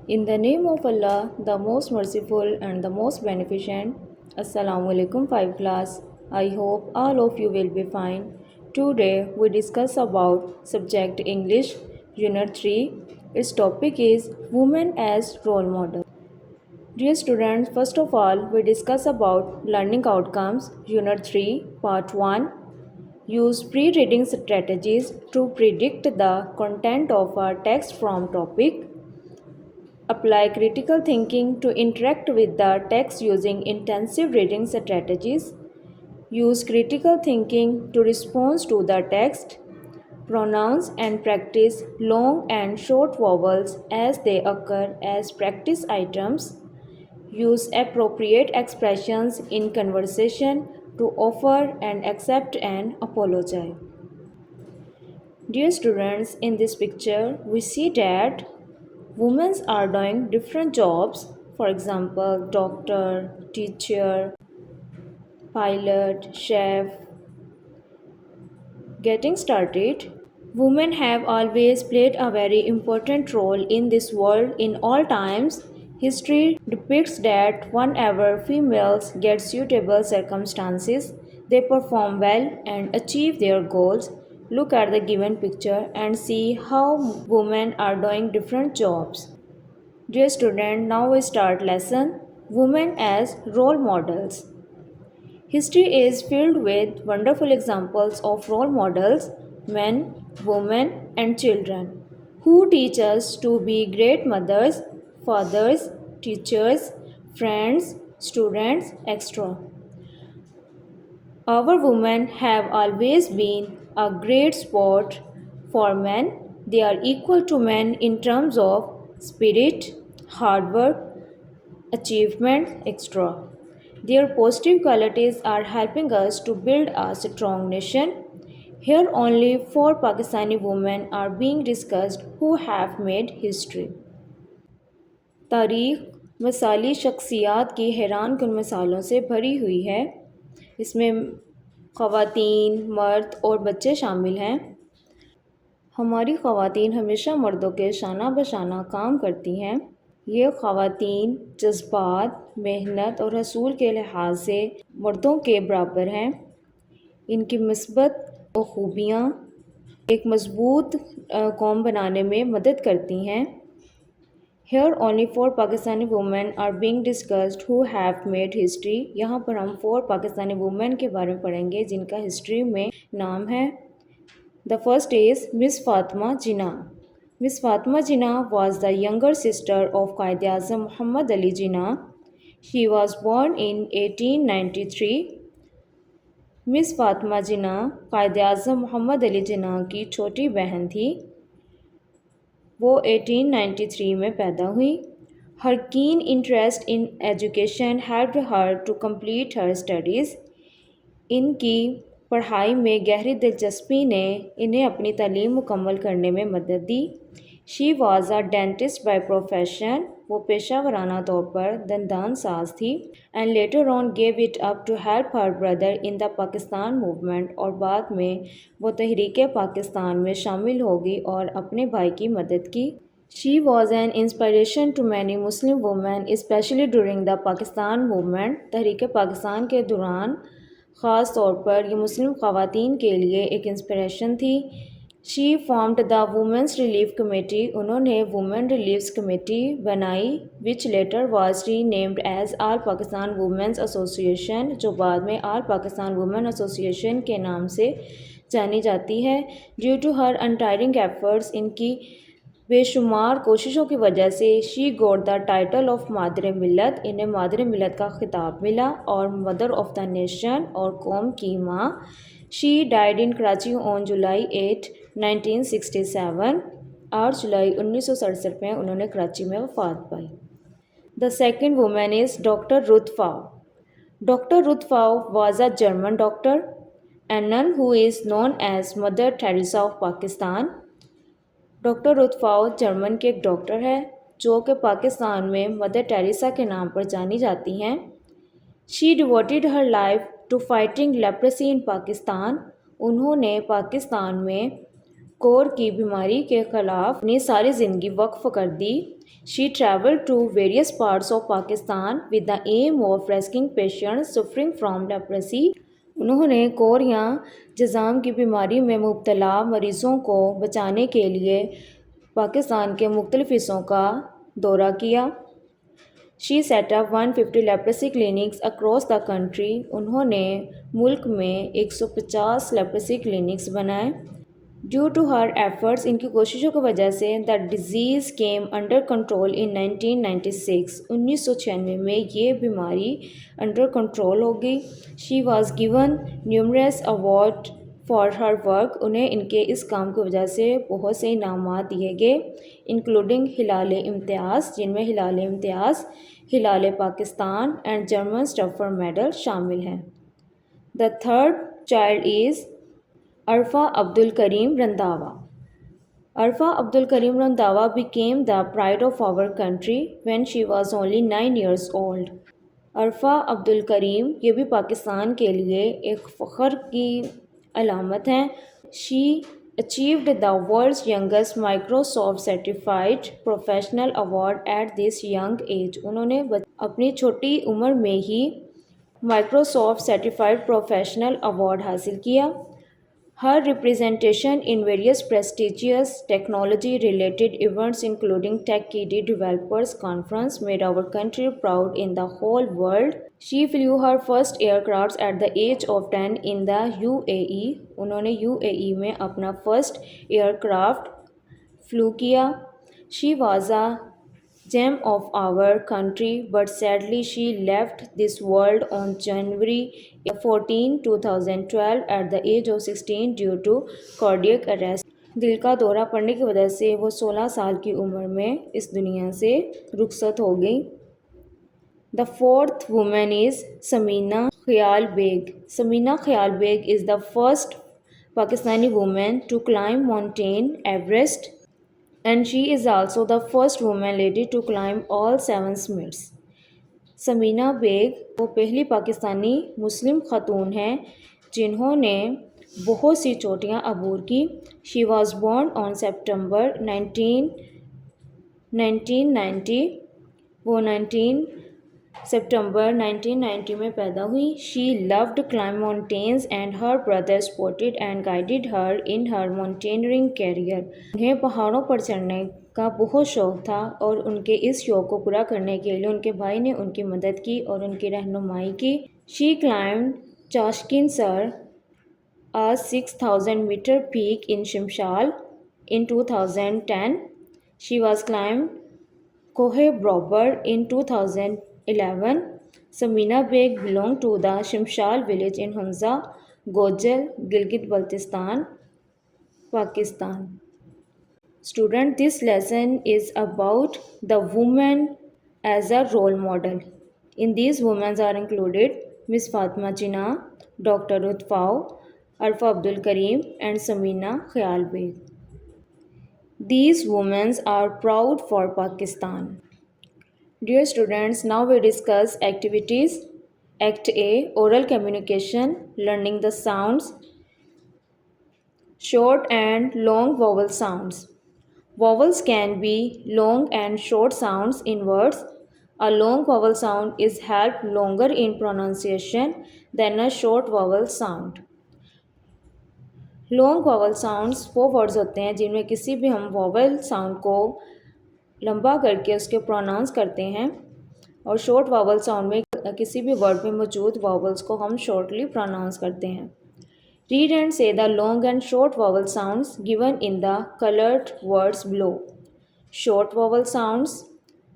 In the name of Allah, the most merciful and the most beneficent. Assalamu alaikum 5 class. I hope all of you will be fine. Today we discuss about subject English Unit 3. Its topic is Women as Role Model. Dear students, first of all we discuss about learning outcomes Unit 3 Part 1. Use pre-reading strategies to predict the content of a text from topic. Apply critical thinking to interact with the text using intensive reading strategies. Use critical thinking to respond to the text. Pronounce and practice long and short vowels as they occur as practice items. Use appropriate expressions in conversation to offer and accept an apology. Dear students, in this picture, we see that women are doing different jobs, for example, doctor, teacher, pilot, chef. Getting started, women have always played a very important role in this world in all times. History depicts that whenever females get suitable circumstances, they perform well and achieve their goals. Look at the given picture and see how women are doing different jobs. Dear student, now we start lesson Women as Role Models. History is filled with wonderful examples of role models, men, women, and children, who teach us to be great mothers, fathers, teachers, friends, students, etc. Our women have always been a great sport for men. They are equal to men in terms of spirit, hard work, achievement, etc. Their positive qualities are helping us to build a strong nation. Here only 4 Pakistani women are being discussed who have made history. तारीख़ मिसाली शख्सियात की हैरान कन मिसालों से भरी हुई है। इसमें ख़वातीन, मर्द और बच्चे शामिल हैं। हमारी ख़वातीन हमेशा मर्दों के शाना बशाना काम करती हैं। ये ख़वातीन जज्बात, मेहनत और हसूल के लिहाज से मर्दों के बराबर हैं। इनकी मिसबत और ख़ूबियाँ एक मज़बूत कौम बनाने में मदद करती हैं। Here only 4 Pakistani women are being discussed who have made history. यहाँ पर हम 4 Pakistani women के बारे में पढ़ेंगे जिनका हिस्ट्री में नाम है। The first is Miss Fatima Jinnah. Miss Fatima Jinnah was the younger sister of Quaid-e-Azam Muhammad Ali Jinnah. She was born in 1893. Miss Fatima Jinnah Quaid e Azam Mohammad Ali Jinnah की छोटी बहन थी। वो 1893 में पैदा हुई। Her keen interest in education helped her to complete her studies. इनकी पढ़ाई में गहरी दिलचस्पी ने इन्हें अपनी तालीम मुकम्मल करने में मदद दी। She was a dentist by profession. वो पेशा वराना तौर पर दंदान साज थी। And later on gave it up to help her brother in the Pakistan movement. और बाद में वो तहरीक पाकिस्तान में शामिल होगी और अपने भाई की मदद की। She was an inspiration to many Muslim women especially during the Pakistan movement. तहरीक पाकिस्तान के दौरान ख़ास तौर पर ये मुस्लिम ख़वातीन के लिए एक इंस्पिरेशन थी। She formed the women's relief committee. उन्होंने वुमेन रिलीफ कमेटी बनाई which later was renamed as all Pakistan women's association, जो बाद में आल पाकिस्तान वुमेन एसोसिएशन के नाम से जानी जाती है। ड्यू टू हर अनटायरिंग एफर्ट्स, इनकी बेशुमार कोशिशों की वजह से she got the title of मादर मिलत। इन्हें मादर मिलत का खिताब मिला और मदर ऑफ द नेशन और कौम की माँ। She died in Karachi on July 8, 1967। 8 जुलाई 1967 में उन्होंने कराची में वफ़ात पाई। The second women is doctor Ruth Pfau. Doctor Ruth Pfau was a German doctor and nun who is known as mother Teresa of Pakistan. Doctor Ruth Pfau German के एक doctor है जो कि पाकिस्तान में मदर टेरेसा के नाम पर जानी जाती हैं। She devoted her life to fighting leprosy in Pakistan. उन्होंने पाकिस्तान में کور کی بیماری کے خلاف اپنی ساری زندگی وقف کر دی. She traveled to various parts of Pakistan with the aim of rescuing patients suffering from leprosy. انہوں نے کور یا جذام کی بیماری میں مبتلا مریضوں کو بچانے کے لیے پاکستان کے مختلف حصوں کا دورہ کیا. She set up 150 leprosy clinics across the country. انہوں نے ملک میں 150 leprosy clinics بنائے. Due to her efforts, ان کی کوششوں کی وجہ سے the disease came under control in 1996. 1996 میں یہ بیماری انڈر کنٹرول ہو گئی. She was given numerous awards for her work. انہیں ان کے اس کام کی وجہ سے بہت سے انعامات دیے گئے انکلوڈنگ ہلال امتیاز، جن میں ہلال امتیاز، ہلال پاکستان اینڈ جرمن اسٹفر میڈل شامل ہیں. The third child is عرفہ عبد الکریم رنداوا. عرفہ عبد الکریم Randhawa became the pride of our country when she was only 9 years old. عرفہ عبد الکریم یہ بھی پاکستان کے لیے ایک فخر کی علامت ہیں. She achieved the world's youngest Microsoft Certified Professional Award at this young age. انہوں نے اپنی چھوٹی عمر میں ہی Microsoft Certified Professional Award حاصل کیا. Her representation in various prestigious technology-related events including TechKiddy Developers Conference made our country proud in the whole world. She flew her first aircrafts at the age of 10 in the UAE. انہوں نے UAE میں اپنا first aircraft flu کیا. She was a gem of our country, but sadly she left this world on January 14, 2012 at the age of 16 due to cardiac arrest. دل کا دورہ پڑنے کی وجہ سے وہ 16 سال کی عمر میں اس دنیا سے رخصت ہو گئی. The fourth woman is سمینا خیال بیگ. سمینا خیال bag is the first Pakistani woman to climb Mountain Everest. And she is also the first woman lady to climb all 7 summits. سمینا bag وہ پہلی پاکستانی مسلم خاتون ہیں جنہوں نے بہت سی چوٹیاں عبور کی. She was born on September 1990. وہ سپٹمبر 1990 میں پیدا ہوئی. She loved climb mountains and her brother supported and guided her in her mountaineering career. انہیں پہاڑوں پر چڑھنے کا بہت شوق تھا اور ان کے اس شوق کو پورا کرنے کے لیے ان کے بھائی نے ان کی مدد کی اور ان کی رہنمائی کی. She climbed Chashkin Sar, a 6,000 meter peak in Shimshal in 2010. She was climbed Kohe Brobar in 2011. Samina Beg belonged to the Shimshal village in Hunza, Gojal, Gilgit Baltistan, Pakistan. Student, this lesson is about the woman as a role model. In these women are included Miss Fatima Jinnah, Dr. Ruth Pao, Arfa Abdul Kareem and Samina Khayal Beg. These women are proud for Pakistan. Dear students, now we discuss activities. Act A, oral communication, learning the sounds, short and long vowel sounds. Vowels can be long and short sounds in words. A long vowel sound is held longer in pronunciation than a short vowel sound. Long vowel sounds وہ words ہوتے ہیں جن میں کسی بھی ہم vowel sound کو لمبا کر کے اس کے پروناؤنس کرتے ہیں اور شارٹ واول ساؤنڈ میں کسی بھی ورڈ میں موجود واولس کو ہم شارٹلی پروناؤنس کرتے ہیں. Read and say the long and short vowel sounds given in the colored words below. Short vowel sounds: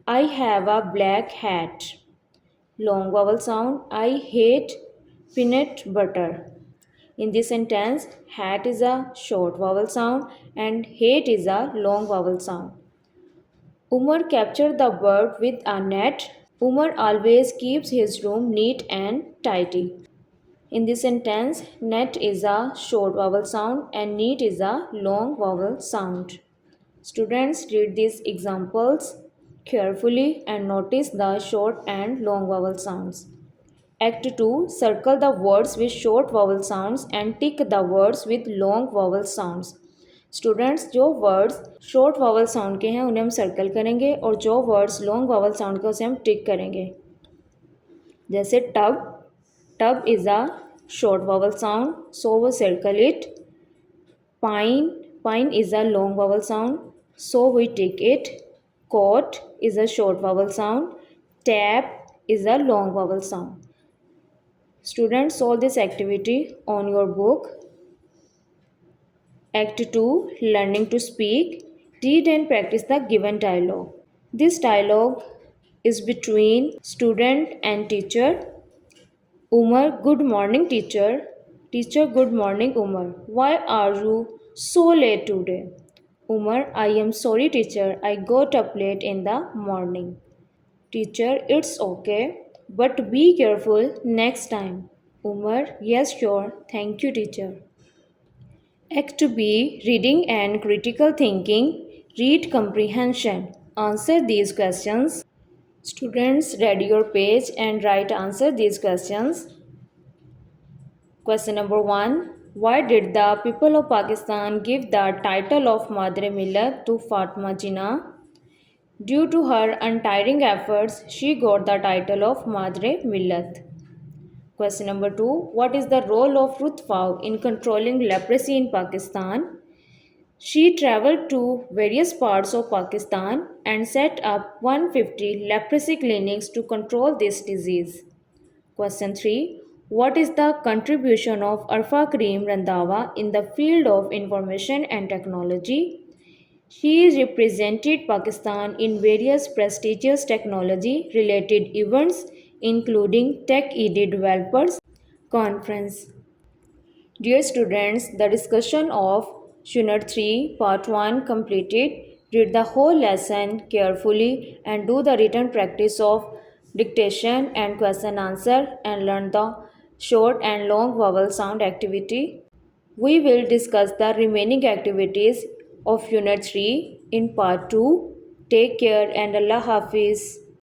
I have a black hat. Long vowel sound: I hate peanut butter. In this sentence, hat is a short vowel sound and hate is a long vowel sound. Umar captured the bird with a net. Umar always keeps his room neat and tidy. In this sentence, net is a short vowel sound and neat is a long vowel sound. Students, read these examples carefully and notice the short and long vowel sounds. Act 2, circle the words with short vowel sounds and tick the words with long vowel sounds. Students جو words short vowel sound کے ہیں انہیں ہم circle کریں گے اور جو words long vowel sound کے اسے ہم ٹک کریں گے. جیسے tub, tub is a short vowel sound so we circle it. Pine, pine is a long vowel sound so we tick it. Cot is a short vowel sound. Tap is a long vowel sound. Students, solve this activity on your book. Act 2, Learning to Speak. Read and practice the given dialogue. This dialogue is between student and teacher. Umar, good morning teacher. Teacher, good morning Umar. Why are you so late today? Umar, I am sorry teacher, I got up late in the morning. Teacher, it's okay, but be careful next time. Umar, yes sure, thank you teacher. Act B, Reading and Critical Thinking. Read comprehension. Answer these questions. Students, read your page and write answer these questions. Question number 1. Why did the people of Pakistan give the title of Madre Millat to Fatima Jinnah? Due to her untiring efforts, she got the title of Madre Millat. Question number 2. What is the role of Ruth Fau in controlling leprosy in Pakistan? She traveled to various parts of Pakistan and set up 150 leprosy clinics to control this disease. Question 3. What is the contribution of Arfa Karim Randhawa in the field of information and technology? She represented Pakistan in various prestigious technology-related events, including Tech-ED Developers Conference. Dear students, the discussion of Unit 3, Part 1 completed. Read the whole lesson carefully and do the written practice of dictation and question answer and learn the short and long vowel sound activity. We will discuss the remaining activities of Unit 3 in Part 2. Take care and Allah Hafiz.